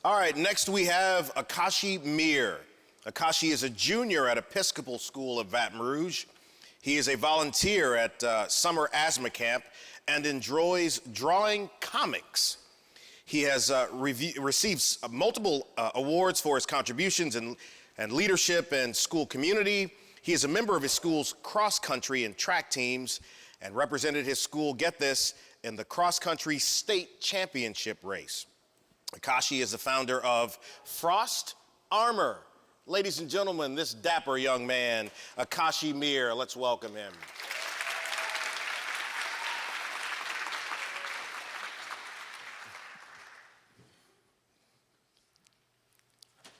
All right, next we have Akashi Mir. Akashi is a junior at Episcopal School of Baton Rouge. He is a volunteer at Summer Asthma Camp and enjoys drawing comics. He has received multiple awards for his contributions and leadership and school community. He is a member of his school's cross-country and track teams and represented his school, get this, in the cross-country state championship race. Akashi is the founder of Frost Armor. Ladies and gentlemen, this dapper young man, Akashi Mir, let's welcome him.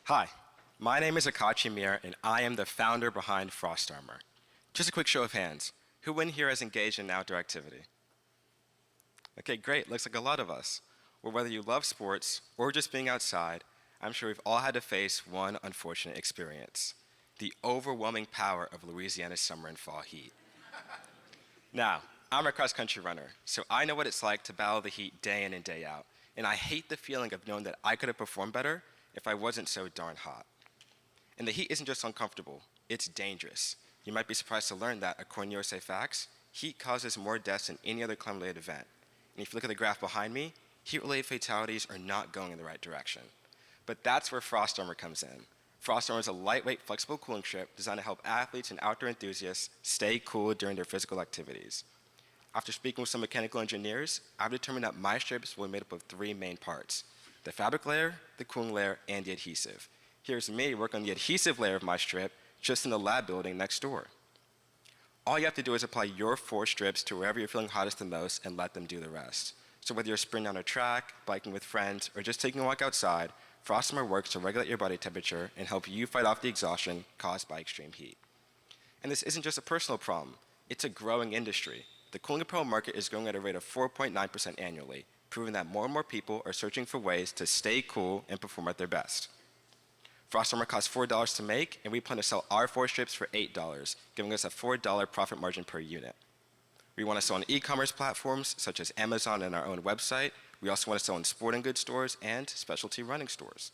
Hi, my name is Akashi Mir, and I am the founder behind Frost Armor. Just a quick show of hands. Who in here is engaged in outdoor activity? Okay, great. Looks like a lot of us. Well, whether you love sports or just being outside, I'm sure we've all had to face one unfortunate experience: the overwhelming power of Louisiana's summer and fall heat. Now, I'm a cross-country runner, so I know what it's like to battle the heat day in and day out, and I hate the feeling of knowing that I could have performed better if I wasn't so darn hot. And the heat isn't just uncomfortable, it's dangerous. You might be surprised to learn that, according to USA Facts, heat causes more deaths than any other climate-related event. And if you look at the graph behind me, heat-related fatalities are not going in the right direction. But that's where Frost Armor comes in. Frost Armor is a lightweight, flexible cooling strip designed to help athletes and outdoor enthusiasts stay cool during their physical activities. After speaking with some mechanical engineers, I've determined that my strips will be made up of three main parts: the fabric layer, the cooling layer, and the adhesive. Here's me working on the adhesive layer of my strip just in the lab building next door. All you have to do is apply your 4 strips to wherever you're feeling hottest the most and let them do the rest. So whether you're sprinting on a track, biking with friends, or just taking a walk outside, Frost Armor works to regulate your body temperature and help you fight off the exhaustion caused by extreme heat. And this isn't just a personal problem, it's a growing industry. The cooling apparel market is growing at a rate of 4.9% annually, proving that more and more people are searching for ways to stay cool and perform at their best. Frost Armor costs $4 to make, and we plan to sell our 4 strips for $8, giving us a $4 profit margin per unit. We want to sell on e-commerce platforms such as Amazon and our own website. We also want to sell in sporting goods stores and specialty running stores.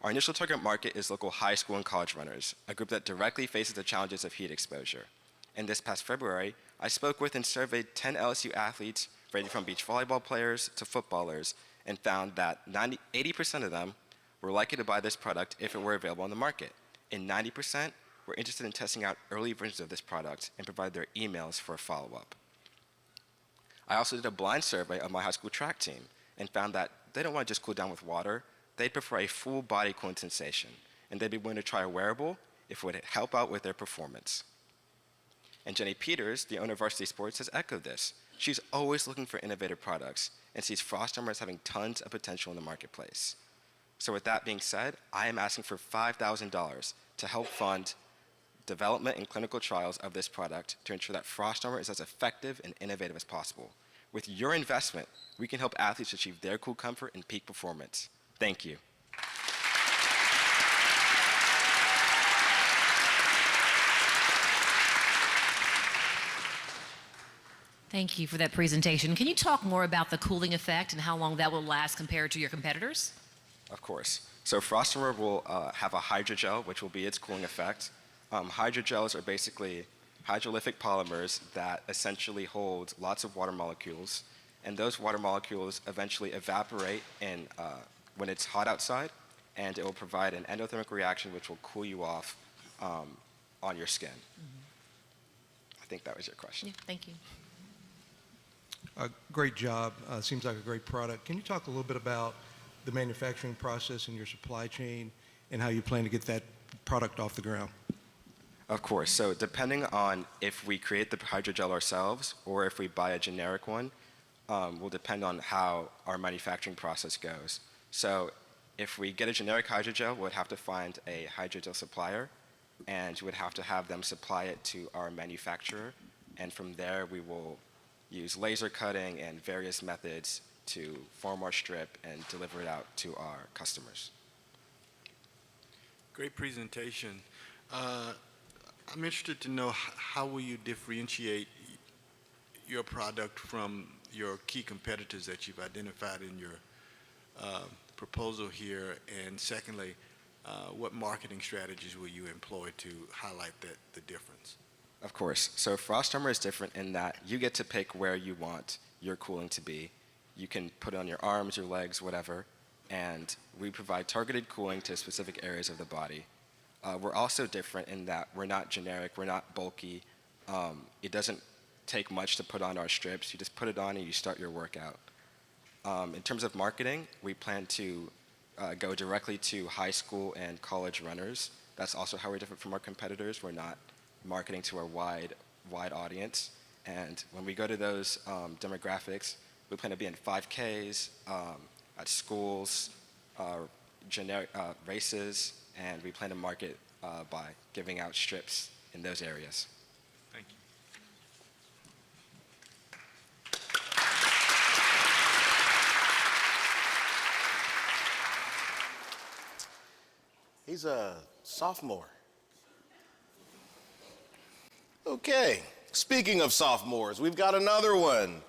Our initial target market is local high school and college runners, a group that directly faces the challenges of heat exposure. And this past February, I spoke with and surveyed 10 LSU athletes, ranging from beach volleyball players to footballers, and found that 80% of them were likely to buy this product if it were available on the market. And 90% were interested in testing out early versions of this product and provided their emails for a follow-up. I also did a blind survey of my high school track team and found that they don't want to just cool down with water, they'd prefer a full body cooling sensation, and they'd be willing to try a wearable if it would help out with their performance. And Jenny Peters, the owner of Varsity Sports, has echoed this. She's always looking for innovative products and sees Frost Armor as having tons of potential in the marketplace. So with that being said, I am asking for $5,000 to help fund development and clinical trials of this product to ensure that Frost Armor is as effective and innovative as possible. With your investment, we can help athletes achieve their cool comfort and peak performance. Thank you. Thank you for that presentation. Can you talk more about the cooling effect and how long that will last compared to your competitors? Of course. So Frost Armor will have a hydrogel, which will be its cooling effect. Hydrogels are basically hydrolytic polymers that essentially hold lots of water molecules, and those water molecules eventually evaporate when it's hot outside, and it will provide an endothermic reaction which will cool you off on your skin. Mm-hmm. I think that was your question. Yeah, thank you. Great job. Seems like a great product. Can you talk a little bit about the manufacturing process and your supply chain and how you plan to get that product off the ground? Of course. So depending on if we create the hydrogel ourselves or if we buy a generic one, will depend on how our manufacturing process goes. So if we get a generic hydrogel, we'd have to find a hydrogel supplier, and we'd have to have them supply it to our manufacturer. And from there, we will use laser cutting and various methods to form our strip and deliver it out to our customers. Great presentation. I'm interested to know how will you differentiate your product from your key competitors that you've identified in your proposal here? And secondly, what marketing strategies will you employ to highlight the difference? Of course. So Frost Armor is different in that you get to pick where you want your cooling to be. You can put it on your arms, your legs, whatever, and we provide targeted cooling to specific areas of the body. We're also different in that we're not generic, we're not bulky. It doesn't take much to put on our strips. You just put it on and you start your workout. In terms of marketing, we plan to go directly to high school and college runners. That's also how we're different from our competitors. We're not marketing to a wide audience. And when we go to those demographics, we plan to be in 5Ks, at schools, generic races, and we plan to market by giving out strips in those areas. Thank you. He's a sophomore. Okay, speaking of sophomores, we've got another one.